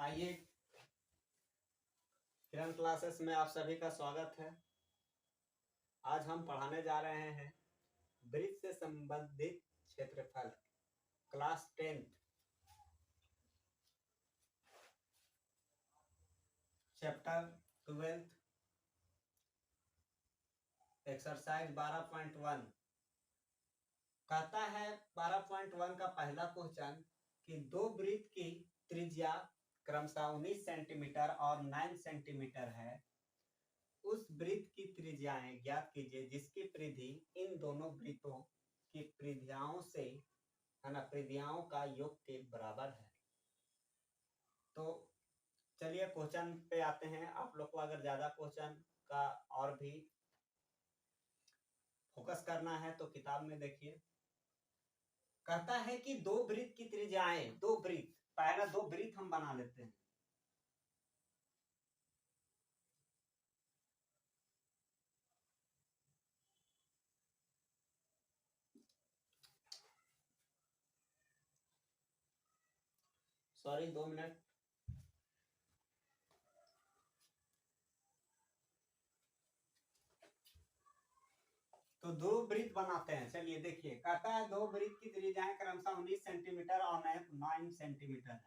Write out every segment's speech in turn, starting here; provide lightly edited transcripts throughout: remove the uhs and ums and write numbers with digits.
आइए, किरण क्लासेस में आप सभी का स्वागत है। आज हम पढ़ाने जा रहे हैं वृत्त से संबंधित क्षेत्रफल, क्लास 10 चैप्टर 12 एक्सरसाइज 12.1 कहता है 12.1 का पहला क्वेश्चन कि दो वृत्त की त्रिज्या क्रमशः 19 सेंटीमीटर और 9 सेंटीमीटर है। उस वृत्त की त्रिज्याएं ज्ञात कीजिए जिसकी परिधि इन दोनों वृत्तों की परिधियों से परिधियों का योग के बराबर है। तो चलिए क्वेश्चन पे आते हैं। आप लोग को अगर ज्यादा क्वेश्चन का और भी फोकस करना है तो किताब में देखिए। कहता है कि दो वृत्त की त्रिज्याएं, दो वृत्त, पहला दो वृत्त हम बना लेते हैं। Sorry, 2 minute. तो दो वृत्त बनाते हैं। चलिए देखिए, कहता है दो वृत्त की त्रिज्याएं क्रमशः 19 सेंटीमीटर और 9 सेंटीमीटर है।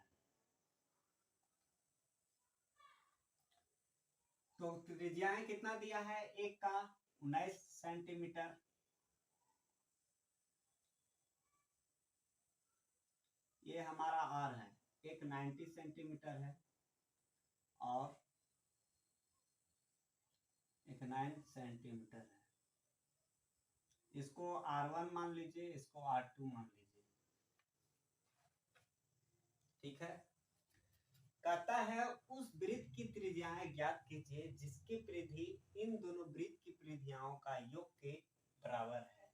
तो त्रिज्याएं कितना दिया है? एक का 19 सेंटीमीटर, ये हमारा आर है। एक 90 सेंटीमीटर है और एक 9 सेंटीमीटर है। इसको R1 मान लीजिए, इसको R2 मान लीजिए। ठीक है। कहता है उस वृत्त की त्रिज्याएं ज्ञात कीजिए जिसकी परिधि इन दोनों वृत्त की परिधियों का योग के बराबर है।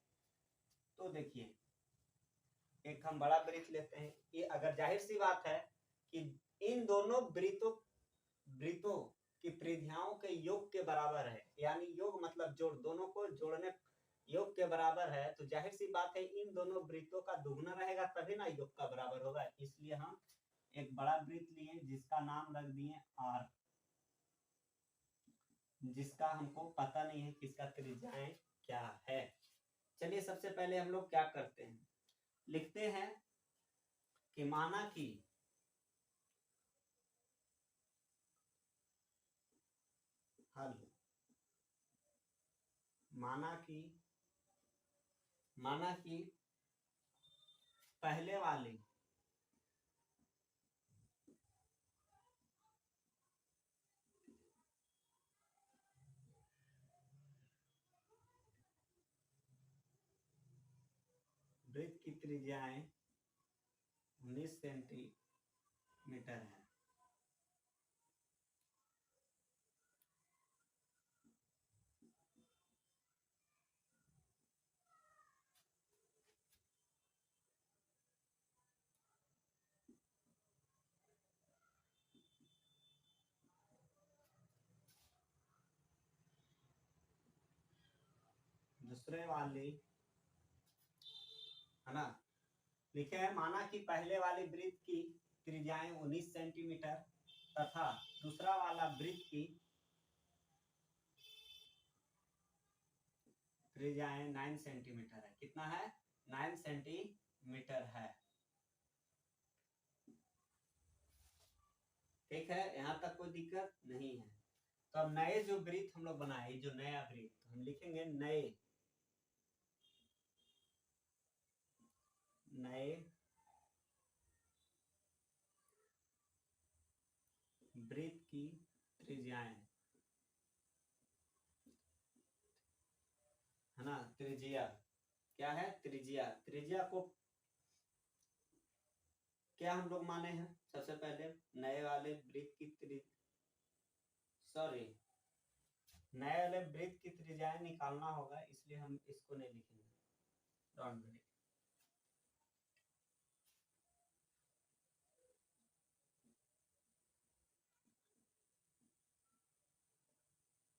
तो देखिए, एक हम बड़ा वृत्त लेते हैं। ये अगर जाहिर सी बात है कि इन दोनों वृत्तों की परिधियों के योग के बराबर है, यानी योग मतलब जोड़, दोनों को जोड़ने योग के बराबर है, तो जाहिर सी बात है इन दोनों वृत्तों का दुगना रहेगा तभी ना योग का बराबर होगा। इसलिए हम एक बड़ा वृत्त लिए जिसका नाम रख दिए आर, जिसका हमको पता नहीं है किसका त्रिज्याएं क्या है। चलिए सबसे पहले हम लोग क्या करते हैं, लिखते हैं कि माना कि हल, माना कि पहले वाले वृत्त की त्रिज्याएं 19 सेंटीमीटर है। दूसरे वाली है ना, लिखे हैं माना कि पहले वाली वृत्त की त्रिज्याएं 19 सेंटीमीटर तथा दूसरा वाला वृत्त की त्रिज्याएं 9 सेंटीमीटर है। कितना है? 9 सेंटीमीटर है। ठीक है, यहाँ तक कोई दिक्कत नहीं है। तो अब नए जो वृत्त हम लोग बनाए, जो नया वृत्त हम लिखेंगे, नए वृत्त की त्रिज्याएं है ना। त्रिज्या क्या है? त्रिज्या को क्या हम लोग माने हैं? सबसे पहले नए वाले वृत्त की नए वाले वृत्त की त्रिज्याएं निकालना होगा, इसलिए हम इसको नहीं लिखेंगे। Don't worry.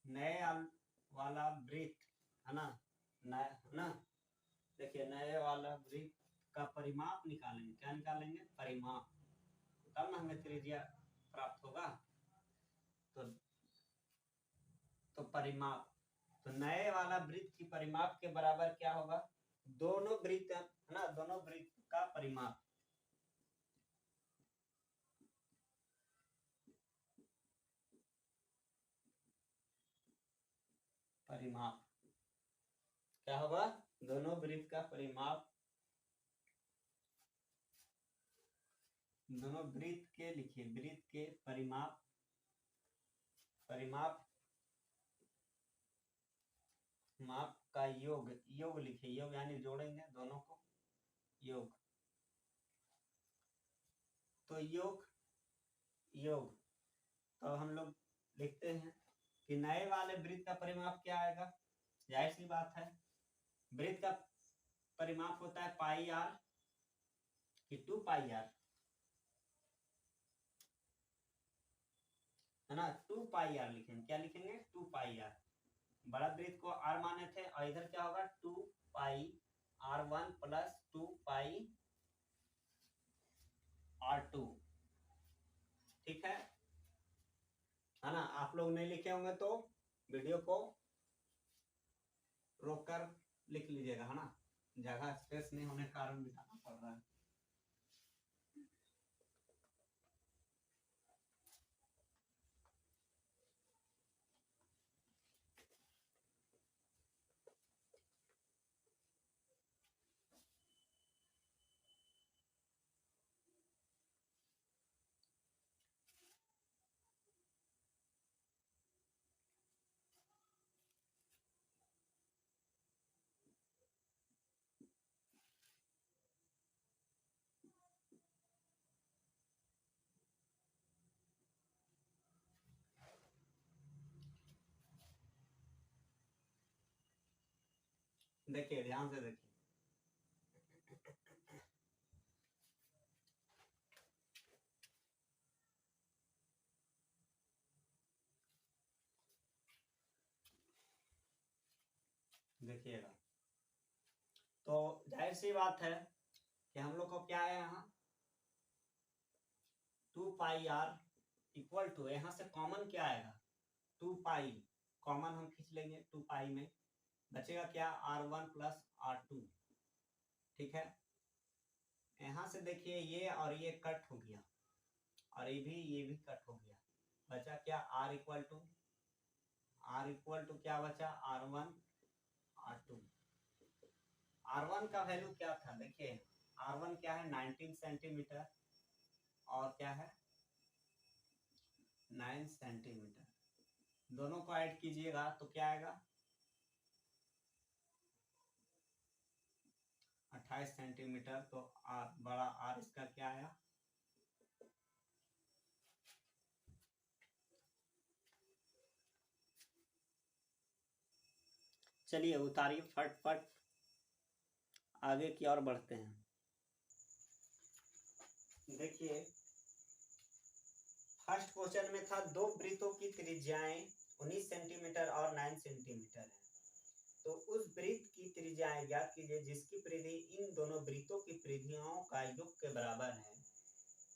नए वाला वृत्त है ना, देखिए नए वाला वृत्त का परिमाप निकालेंगे। क्या निकालेंगे? परिमाप। तब ना हमें त्रिज्या प्राप्त होगा। तो परिमाप, तो नए वाला वृत्त की परिमाप के बराबर क्या होगा, दोनों वृत्त है ना, दोनों वृत्त का परिमाप। परिमाप क्या होगा, दोनों वृत्त का परिमाप, दोनों वृत्त के लिखिए, वृत्त के परिमाप, परिमाप माप का योग, योग लिखिए, योग यानी जोड़ेंगे दोनों को, योग। तो योग, योग, तो हम लोग लिखते हैं कि नए वाले वृत्त का परिमाप क्या आएगा, जाहिर सी बात है वृत्त का परिमाप होता है पाई आर कि 2 पाई आर, है ना, 2 पाई आर लिखेंगे, क्या लिखेंगे, 2 पाई आर। बड़ा वृत्त को आर माने थे और इधर क्या होगा 2 पाई R1 प्लस 2 पाई R2, ठीक है ना। आप लोग नहीं लिखे होंगे तो वीडियो को रोक कर लिख लीजिएगा, है ना, जगह स्पेस नहीं होने के कारण बिठाना पड़ रहा है। देखिए ध्यान से देखिए, देखिएगा, तो जाहिर सी बात है कि हम लोग को क्या है यहाँ 2 पाई आर इक्वल टू, यहाँ से कॉमन क्या आएगा 2 पाई, कॉमन हम खींच लेंगे 2 पाई में, बचेगा क्या R1 प्लस R2, ठीक है। यहाँ से देखिए ये और ये कट हो गया और ये भी कट हो गया, बचा क्या R इक्वल टू क्या बचा R1 R2। R1 का वैल्यू क्या था, देखिए R1 क्या है 19 सेंटीमीटर और क्या है 9 सेंटीमीटर, दोनों को ऐड कीजिएगा तो क्या आएगा 28 सेंटीमीटर। तो बड़ा R इसका क्या आया, चलिए उतारिए फट आगे की ओर बढ़ते हैं। देखिए फर्स्ट क्वेश्चन में था दो वृत्तों की त्रिज्याएं 19 सेंटीमीटर और 9 सेंटीमीटर है, तो उस वृत्त की त्रिज्याएं ज्ञात कीजिए जिसकी परिधि इन दोनों वृत्तों की परिधियों का योग के बराबर है।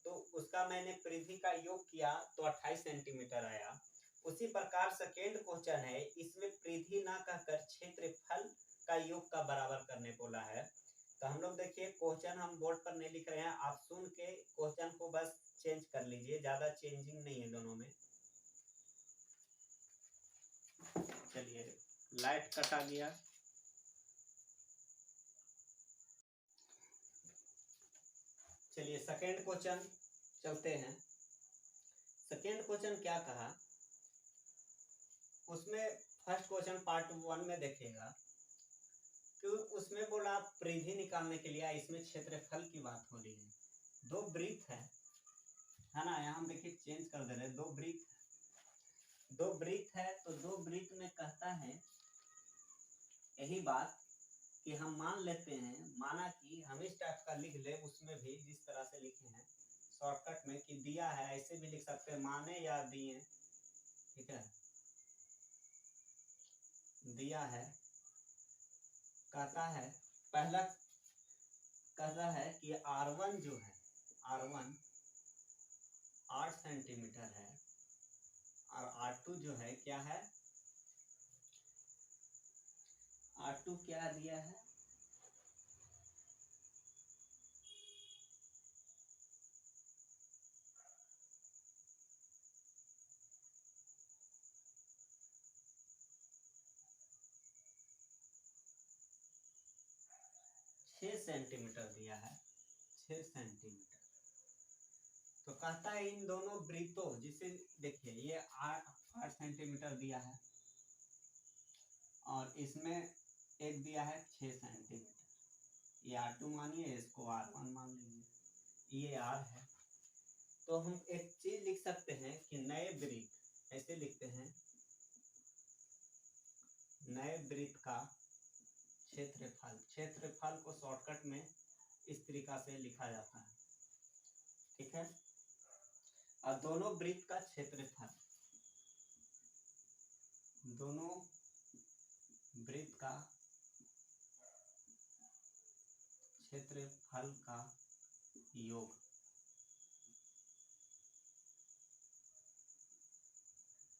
तो उसका मैंने परिधि का योग किया तो 28 सेंटीमीटर आया। उसी प्रकार सेकेंड क्वेश्चन है, इसमें परिधि ना कहकर क्षेत्रफल का योग का बराबर करने बोला है। तो हम लोग देखिए क्वेश्चन हम बोर्ड पर नहीं लिख रहे हैं, आप सुन के क्वेश्चन को बस चेंज कर लीजिए, ज्यादा चेंजिंग नहीं है दोनों में। चलिए लाइट कटा गया, चलिए सेकेंड क्वेश्चन चलते हैं। सेकेंड क्वेश्चन क्या कहा, उसमें फर्स्ट क्वेश्चन पार्ट 1 में देखिएगा कि उसमें बोला परिधि निकालने के लिए, इसमें क्षेत्रफल की बात हो रही है। दो वृत्त है ना, यहाँ हम देखिए चेंज कर दे रहे, दो वृत्त है तो दो वृत्त में कहता है यही बात कि हम मान लेते हैं, माना कि हम इस टाइप का लिख ले, उसमें भी जिस तरह से लिखे हैं शॉर्टकट में कि दिया है, ऐसे भी लिख सकते हैं माने या दिए, ठीक है, दिया है, कहता है पहला कहता है कि R1 जो है R1 8 सेंटीमीटर है और R2 जो है क्या है, R2 क्या दिया है, 6 सेंटीमीटर दिया है, 6 सेंटीमीटर। तो कहता है इन दोनों वृत्तों, जिसे देखिए ये 8 सेंटीमीटर दिया है और इसमें एक दिया है 6 सेंटीमीटर, ये R2 मानिए, इसको R1 मान लीजिए, ये R है। तो हम एक चीज लिख सकते हैं कि नए वृत्त, ऐसे लिखते हैं, नए वृत्त का क्षेत्रफल, क्षेत्रफल को शॉर्टकट में इस तरीका से लिखा जाता है, ठीक है। और दोनों वृत्त का क्षेत्रफल, दोनों वृत्त का क्षेत्रफल का योग,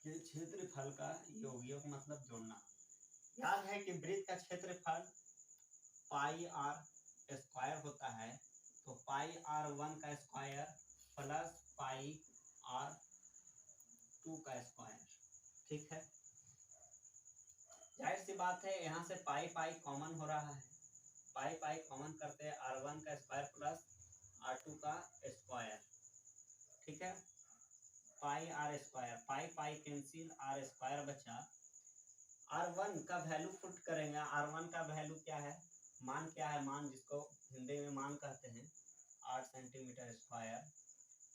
क्षेत्रफल का योग, योग मतलब जोड़ना। याद है कि वृत्त का क्षेत्रफल पाई आर स्क्वायर होता है, तो पाई R1 का स्क्वायर प्लस पाई R2 का स्क्वायर, ठीक है। जाहिर सी बात है यहाँ से पाई पाई कॉमन हो रहा है, पाई पाई कॉमन करते हैं, R1 का स्क्वायर प्लस R2 का स्क्वायर, ठीक है। Pi R square, pi pi cancel, R square बचा। R1 का वैल्यू पुट करेंगे, R1 का वैल्यू क्या है, मान क्या है, मान जिसको हिंदी में मान कहते हैं, 8 centimetre square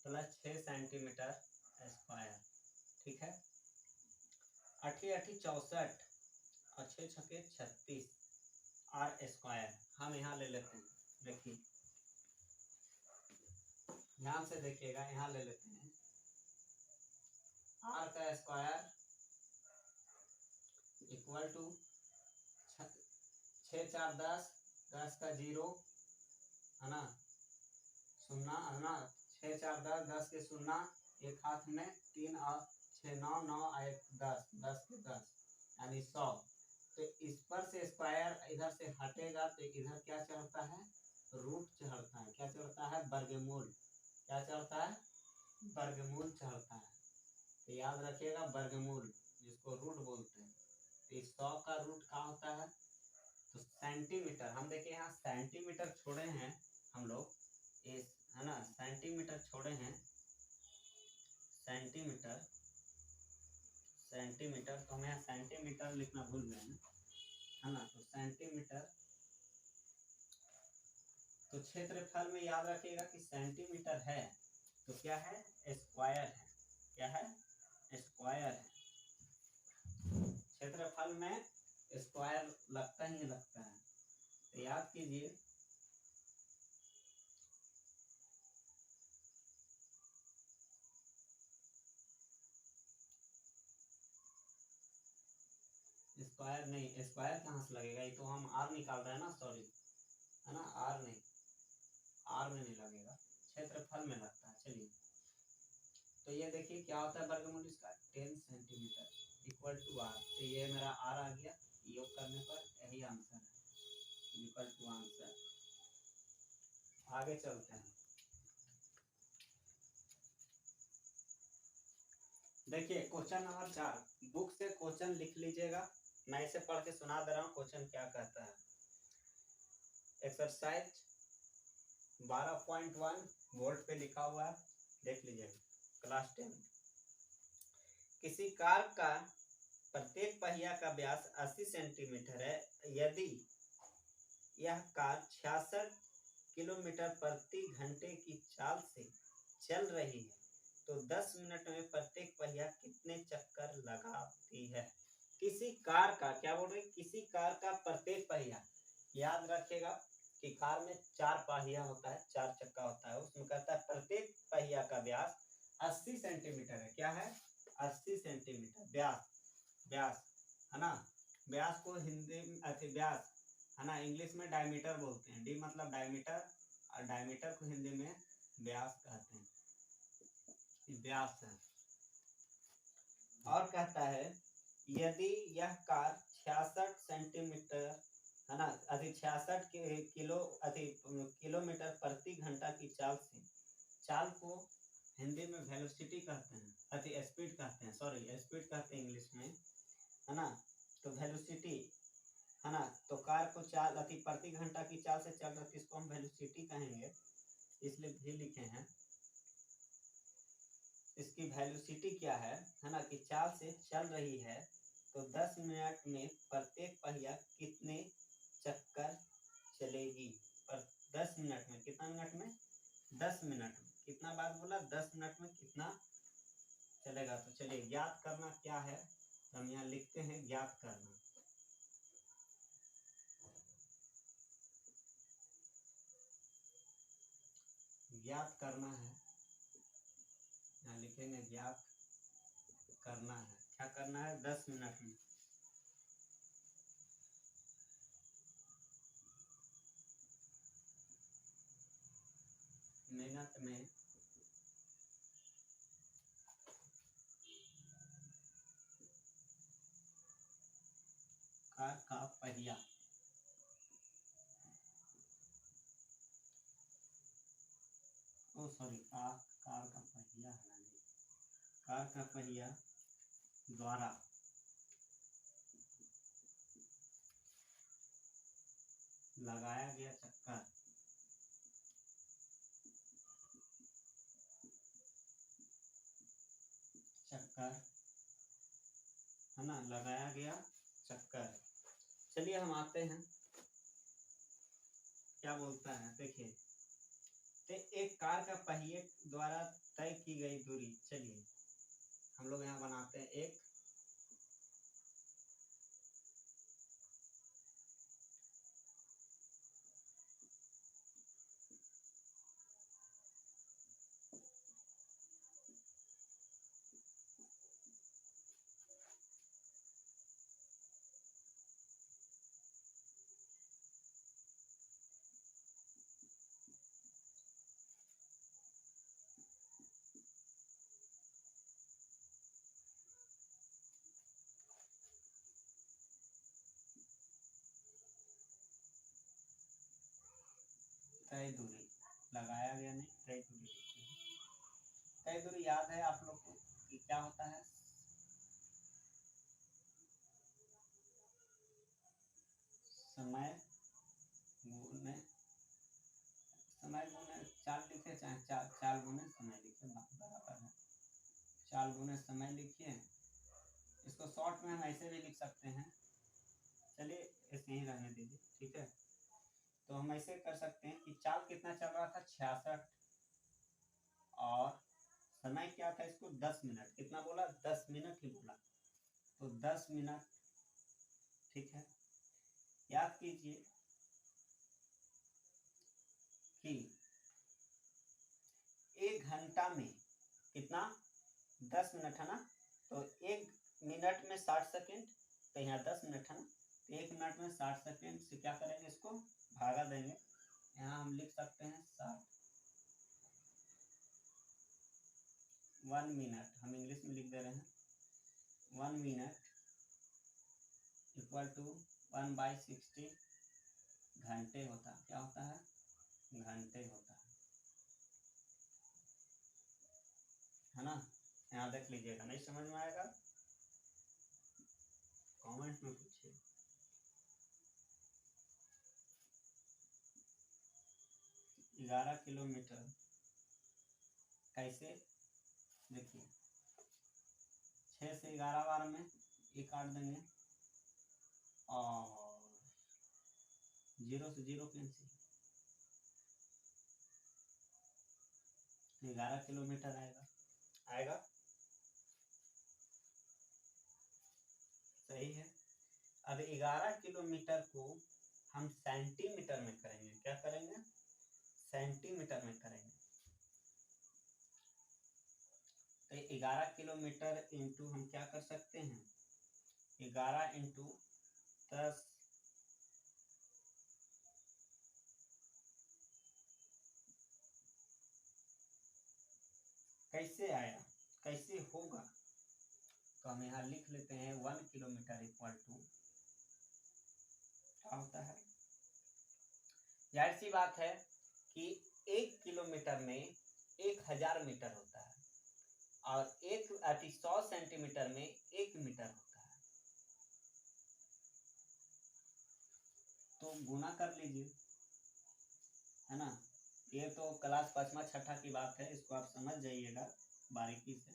plus 6 centimetre square, ठीक है। 8 8 64 और 6 छके 36 आर स्क्वायर हम यहाँ ले लेते हैं। देखिए ध्यान से देखिएगा, यहाँ ले लेते हैं आर का स्क्वायर इक्वल टू 6 4 10, 10 का 0 है ना, सुनना है ना, 6 4 10, 10 के शून्य, एक हाथ में 3 और 6 9 9 1 10, 10 के 10 यानी 100। तो इस पर से स्क्वायर इधर से हटेगा तो इधर क्या चढ़ता है, रूट चढ़ता है, क्या चढ़ता है, वर्गमूल, क्या चढ़ता है, वर्गमूल चढ़ता है। तो याद रखिएगा वर्गमूल जिसको रूट बोलते हैं। तो इस 100 का रूट क्या होता है, तो सेंटीमीटर, हम देखिए यहाँ सेंटीमीटर छोड़े हैं हम लोग, इस है ना, सेंटीमीटर छोड़े हैं, सेंटीमीटर, सेंटीमीटर, तो हम यहाँ सेंटीमीटर लिखना भूल गए है ना। तो सेंटीमीटर, तो क्षेत्रफल में याद रखिएगा कि सेंटीमीटर है तो क्या है, स्क्वायर है, क्या है, स्क्वायर है। क्षेत्रफल में स्क्वायर लगता ही लगता है, तो याद कीजिए स्क्वायर नहीं, स्क्वायर कहाँ से लगेगा, ये तो हम आर निकाल रहे हैं ना, सॉरी है ना, आर नहीं, आर में नहीं लगेगा, क्षेत्रफल में लगता है। चलिए तो ये देखिए क्या होता है वर्गमूल इसका, 10 सेंटीमीटर इक्वल टू आर, तो ये मेरा आर आ गया, योग करने पर यही आंसर है, इक्वल टू आंसर। आगे चलते हैं, देखिए क्वेश्चन नंबर 4, बुक से क्वेश्चन लिख लीजिएगा, मैं इसे पढ़ के सुना दे रहा हूँ, क्वेश्चन क्या कहता है। एक्सरसाइज 12.1 बोर्ड पे लिखा हुआ है, देख लीजिएगा, क्लास 10। किसी कार का प्रत्येक पहिया का व्यास 80 सेंटीमीटर है, यदि यह कार 66 किलोमीटर प्रति घंटे की चाल से चल रही है तो 10 मिनट में प्रत्येक पहिया कितने चक्कर लगाती है। किसी कार का, क्या बोल रहे, किसी कार का प्रत्येक पहिया, याद रखिएगा कि कार में 4 पहिया होता है, 4 चक्का होता है, उसमें कहता है प्रत्येक पहिया का व्यास 80 सेंटीमीटर है, क्या है, 80 सेंटीमीटर व्यास, व्यास है ना, व्यास को हिंदी में व्यास है ना, इंग्लिश में डायमीटर बोलते हैं, डी मतलब डायमीटर, और डायमीटर को हिंदी में व्यास कहते हैं। व्यास है। और कहता है यदि यह कार 66 सेंटीमीटर है ना, 66 किलोमीटर प्रति घंटा की चाल से, चाल को हिंदी में वेलोसिटी कहते हैं, स्पीड कहते हैं, सॉरी स्पीड कहते हैं इंग्लिश में, है ना। तो वेलोसिटी है ना, तो कार को चाल प्रति घंटा की चाल से चल रहा है, इसको हम वेलोसिटी कहेंगे, इसलिए भी लिखे हैं। इसकी वेलोसिटी क्या है ना, कि चाल से चल रही है तो 10 मिनट में प्रत्येक पहिया कितने चक्कर चलेगी। पर 10 मिनट में, कितना मिनट में, 10 मिनट में, कितना बार बोला, 10 मिनट में कितना चलेगा। तो चलिए ज्ञात करना क्या है, हम यहाँ लिखते हैं ज्ञात करना। ज्ञात करना है, यहाँ लिखेंगे ज्ञात करना है। क्या करना है, 10 मिनट में। मिनट में कार का पहिया, ओ सॉरी, कार का पहिया है, कार का पहिया द्वारा लगाया गया चक्कर, है ना, लगाया गया चक्कर। चलिए हम आते हैं, क्या बोलता है देखिए, तो एक कार का पहिए द्वारा तय की गई दूरी। चलिए हम लोग यहाँ बनाते हैं एक तय दूरी, लगाया गया नहीं, तय दूरी। तय दूरी याद है आप लोग को कि क्या होता है, समय गुने चाल लिखे, चाहे चाल गुने समय लिखे, बराबर है। चाल गुने समय लिखिए, इसको शॉर्ट में हम ऐसे भी लिख सकते हैं। चलिए ऐसे ही रहने दीजिए, ठीक है। तो हम ऐसे कर सकते हैं कि चाल कितना चल रहा था, 66, और समय क्या था, इसको 10 मिनट, कितना बोला, 10 मिनट ही बोला, तो 10 मिनट, ठीक है। याद कीजिए कि 1 घंटा में कितना, 10 मिनट है ना, तो 1 मिनट में 60 सेकेंड, तो यहाँ 10 मिनट है ना, तो 1 मिनट में 60 सेकेंड से क्या करेंगे, इसको भागा देंगे। यहाँ हम लिख सकते हैं 60, 1 मिनट, हम इंग्लिश में लिख दे रहे हैं, 1 मिनट इक्वल टू 1/60 घंटे होता है। क्या होता है, घंटे होता है ना। यहाँ देख लीजिएगा, नहीं समझ में आएगा कमेंट में पूछिए। ग्यारह किलोमीटर कैसे, देखिए 6 से 11 बार में ये काट देंगे, और 0 से 0 कैंसिल, 11 किलोमीटर आएगा, आएगा, सही है। अब 11 किलोमीटर को हम सेंटीमीटर में करेंगे, क्या करेंगे, सेंटीमीटर में करेंगे। तो 11 किलोमीटर इंटू हम क्या कर सकते हैं, 11 इंटू 10, कैसे आया, होगा, तो हम यहाँ लिख लेते हैं 1 किलोमीटर इक्वल टू क्या होता है। जाहिर सी बात है कि 1 किलोमीटर में 1000 मीटर होता है और 100 सेंटीमीटर में 1 मीटर होता है, तो गुना कर लीजिए, है ना। ये तो क्लास 5वां 6ठा की बात है, इसको आप समझ जाइएगा बारीकी से।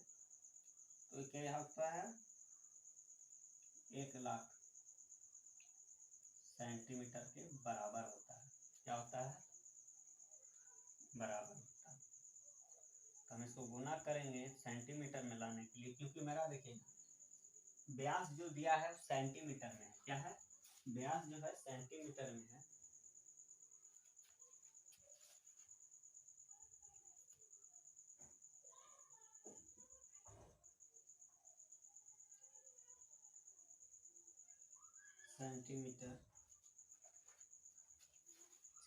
तो क्या होता है 1,00,000 सेंटीमीटर के बराबर होता है। क्या होता है? बराबर होता है। तो हम इसको गुना करेंगे सेंटीमीटर में लाने के लिए, क्योंकि मेरा देखिए व्यास जो दिया है सेंटीमीटर में है। क्या है? व्यास जो है सेंटीमीटर में है, सेंटीमीटर।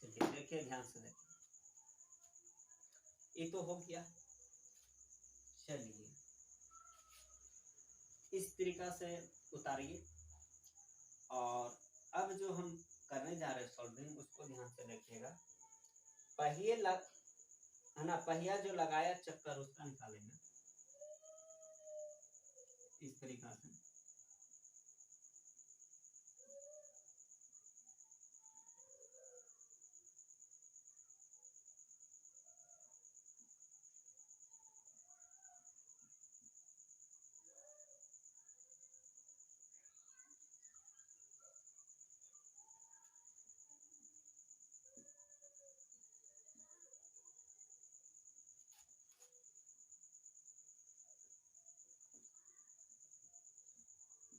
चलिए देखिए ध्यान से देखिए, ये तो हो गया। चलिए इस तरीका से उतारिए, और अब जो हम करने जा रहे हैं सॉल्विंग, उसको ध्यान से देखिएगा। पहिए लग है ना, पहिया जो लगाया चक्कर उसका निकालेंगे इस तरीका से।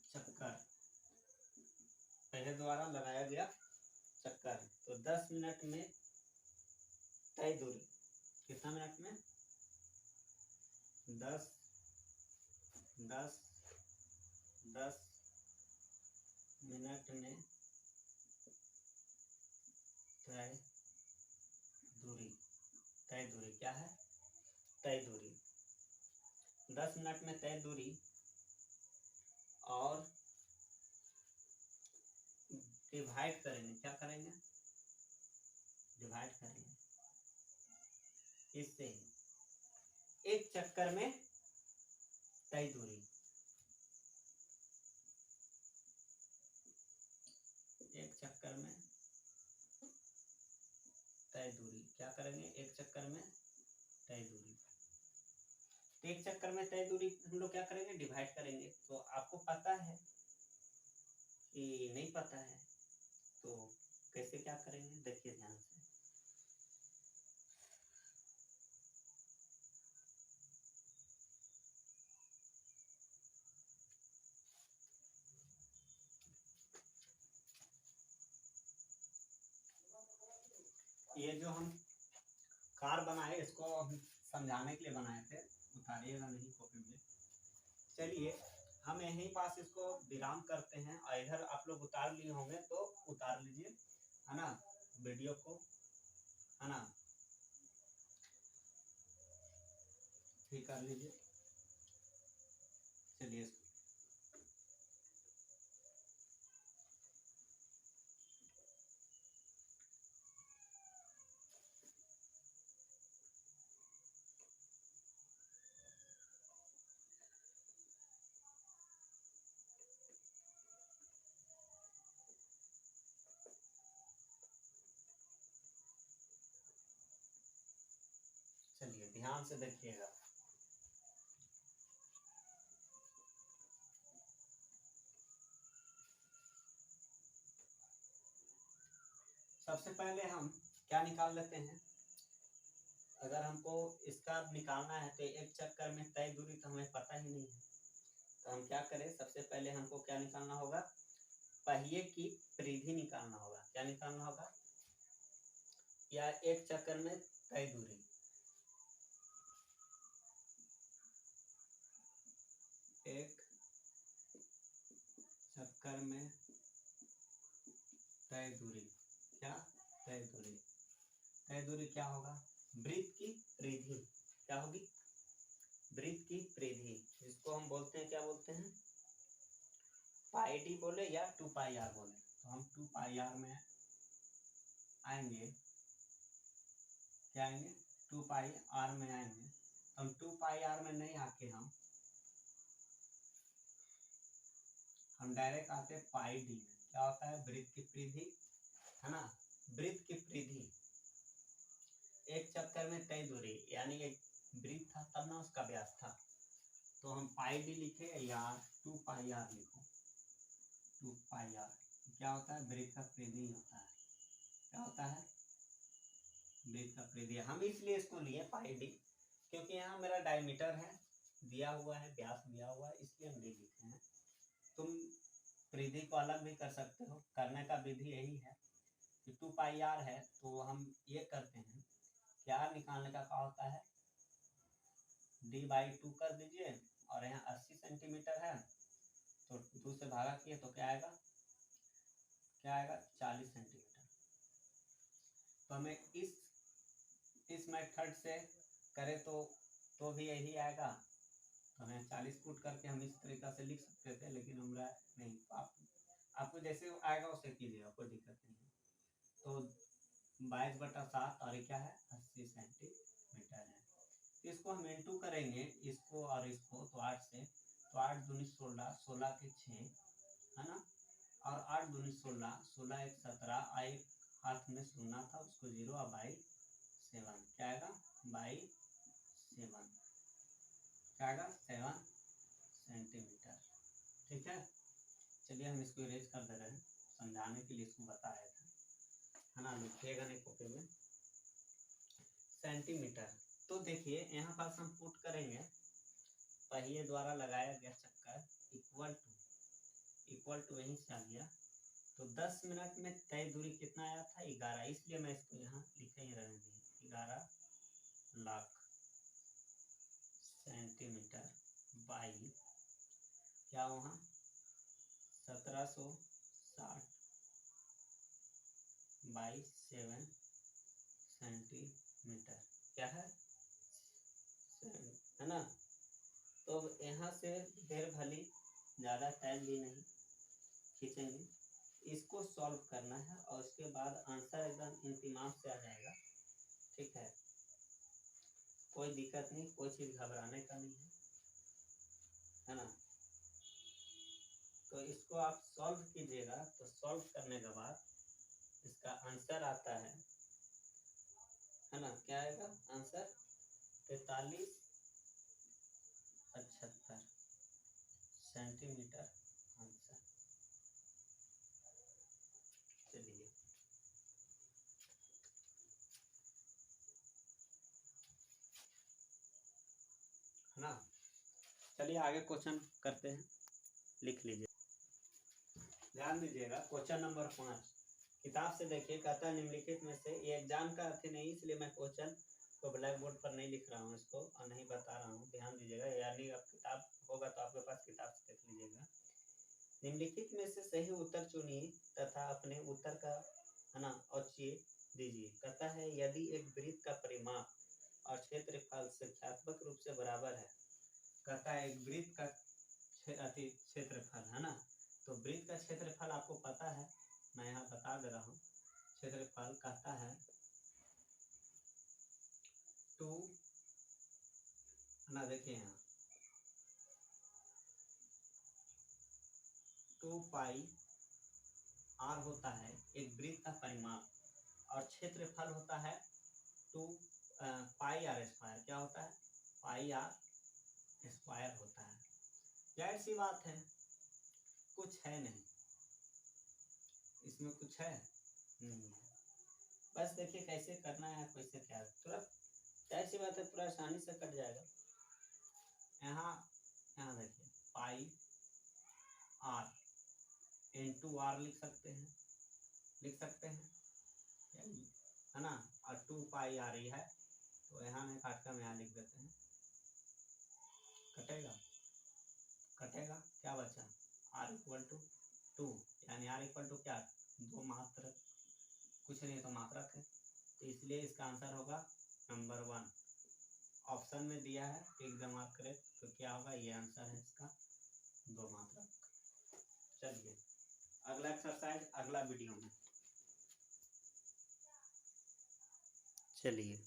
चक्कर पहले द्वारा लगाया गया चक्कर, तो 10 मिनट में तय दूरी, कितना मिनट में? 10 10 10 मिनट में तय दूरी। तय दूरी क्या है? तय दूरी 10 मिनट में तय दूरी, और डिवाइड करेंगे। क्या करेंगे? डिवाइड करेंगे इससे ही, एक चक्कर में तय दूरी, एक चक्कर में तय दूरी। क्या करेंगे? एक चक्कर में तय दूरी। तो एक चक्कर में तय दूरी हम लोग क्या करेंगे? डिवाइड करेंगे। तो आपको पता है कि नहीं पता है, तो कैसे क्या करेंगे देखिए ध्यान से। ये जो हम कार बनाए, इसको हम समझाने के लिए बनाए थे, उतारिएगा नहीं कॉपी में। चलिए हम यहीं पास इसको विराम करते हैं, और इधर आप लोग उतार लिए होंगे तो उतार लीजिए, है ना, वीडियो को, है ना, ठीक कर लीजिए। चलिए चलिए ध्यान से देखिएगा। सबसे पहले हम क्या निकाल लेते हैं, अगर हमको इसका निकालना है तो एक चक्कर में तय दूरी तो हमें पता ही नहीं है, तो हम क्या करें, सबसे पहले हमको क्या निकालना होगा, पहिए की परिधि निकालना होगा। क्या निकालना होगा? या एक चक्कर में तय दूरी, एक चक्कर में तय दूरी। क्या? तय दूरी। तय दूरी क्या होगा? वृत्त की परिधि। क्या होगी? वृत्त की परिधि। पाई डी बोले या 2 पाई आर बोले, तो हम 2 पाई आर में आएंगे। क्या आएंगे? 2 पाई आर में आएंगे। हम 2 पाई आर में नहीं आके हम डायरेक्ट आते हैं पाई डी में। क्या होता है? वृत्त की परिधि, है ना, वृत्त की परिधि एक चक्कर में तय दूरी, यानी एक वृत्त था तब ना उसका व्यास था, तो हम पाई डी लिखे या 2 पाई आर लिखो। 2 पाई आर क्या होता है? वृत्त का परिधि होता है। क्या होता है? वृत्त का परिधि। हम इसलिए इसको लिए पाई डी क्योंकि यहाँ मेरा डायमीटर है दिया हुआ है, व्यास दिया हुआ है, इसलिए हम डी लिखे हैं। तुम परिधि को अलग भी कर सकते हो, करने का विधि यही है कि 2 पाई आर है तो हम ये करते हैं कि आर निकालने का क्या होता है, d/2 कर दीजिए, और यहाँ 80 सेंटीमीटर है तो 2 से भागा किए तो क्या आएगा? 40 सेंटीमीटर। तो हमें इस मेथड से करें तो भी यही आएगा। तो हमें 40 फुट करके हम इस तरीका से लिख सकते थे, लेकिन हमरा नहीं। आपको जैसे आएगा उसे कीजिएगा, कोई दिक्कत नहीं है। तो 22/7 और ये क्या है? 80 सेंटीमीटर है। इसको हम इंटू करेंगे, इसको और इसको, तो 8 से, तो 8 दूनी 16, 16 के 6, है ना, और 8 दूनी 16, 16 एक 17, एक हाथ में सुनना था उसको 0, और 7 क्या आएगा? 7 क्या आएगा? 7 सेंटीमीटर। ठीक है, चलिए हम इसको इरेज कर दे रहे हैं, समझाने के लिए इसको बताया था, है ना। लिखिएगा नहीं कॉपी में सेंटीमीटर। तो देखिए यहाँ पास हम पुट करेंगे पहिए द्वारा लगाया गया चक्कर इक्वल टू यहीं से आ गया, तो 10 मिनट में तय दूरी कितना आया था? 11। इसलिए मैं इसको यहाँ लिखे ही रहने देंगे, 11 लाख सेंटीमीटर बाई क्या वहाँ 1760 बाई 7 सेंटीमीटर क्या है ना। तो यहाँ से देर भली ज़्यादा टाइम भी नहीं खींचेंगे, इसको सॉल्व करना है और उसके बाद आंसर एकदम इंतमाम से आ जाएगा। ठीक है, कोई दिक्कत नहीं, कोई चीज़ घबराने का नहीं है ना। तो इसको आप सॉल्व कीजिएगा, तो सॉल्व करने के बाद इसका आंसर आता है ना, क्या आएगा आंसर? 43.75 centimetre answer. चलिए है ना, चलिए आगे क्वेश्चन करते हैं, लिख लीजिए, ध्यान दीजिएगा। क्वेश्चन नंबर 5 किताब से देखिए, कहता है निम्नलिखित में से, ये एग्जाम का अर्थ नहीं, इसलिए मैं क्वेश्चन को ब्लैक बोर्ड पर नहीं लिख रहा हूँ इसको और नहीं बता रहा हूँ, ध्यान दीजिएगा। यानी अब किताब होगा तो आपके पास किताब से देख लीजिएगा। निम्नलिखित में से सही उत्तर चुनिए तथा अपने उत्तर का, है ना, औचित्य दीजिए। कहता है यदि एक वृत्त का परिमाप और क्षेत्रफल संख्यात्मक रूप से बराबर है, कहता है एक वृत्त का क्षेत्रफल, है ना, तो वृत्त का क्षेत्रफल आपको पता है, मैं यहाँ बता दे रहा हूँ। क्षेत्रफल कहता है 2, ना देखिए यहाँ 2 पाई आर होता है एक वृत्त का परिमाप, और क्षेत्रफल होता है 2 पाई आर स्क्वायर। क्या होता है? पाई आर स्क्वायर होता है। जाहिर सी बात है, कुछ है नहीं इसमें, कुछ है नहीं है। बस देखिए कैसे करना है, कैसे क्या, तुरंत जाहिर सी बात है, पूरा आसानी से कट जाएगा। यहाँ देखिए पाई आर इंटू आर लिख सकते हैं, है ना, और 2 पाई आर ही है, तो यहाँ में काट कर यहाँ लिख देते हैं, कटेगा क्या बचा? आर इक्वल टू 2, यानी आर इक्वल टू क्या? 2 मात्रक, कुछ नहीं तो मात्रक है, तो इसलिए इसका आंसर होगा नंबर 1। ऑप्शन में दिया है एकदम आप करेक्ट, तो क्या होगा? ये आंसर है इसका 2 मात्रक। चलिए अगला एक्सरसाइज अगला वीडियो में। चलिए।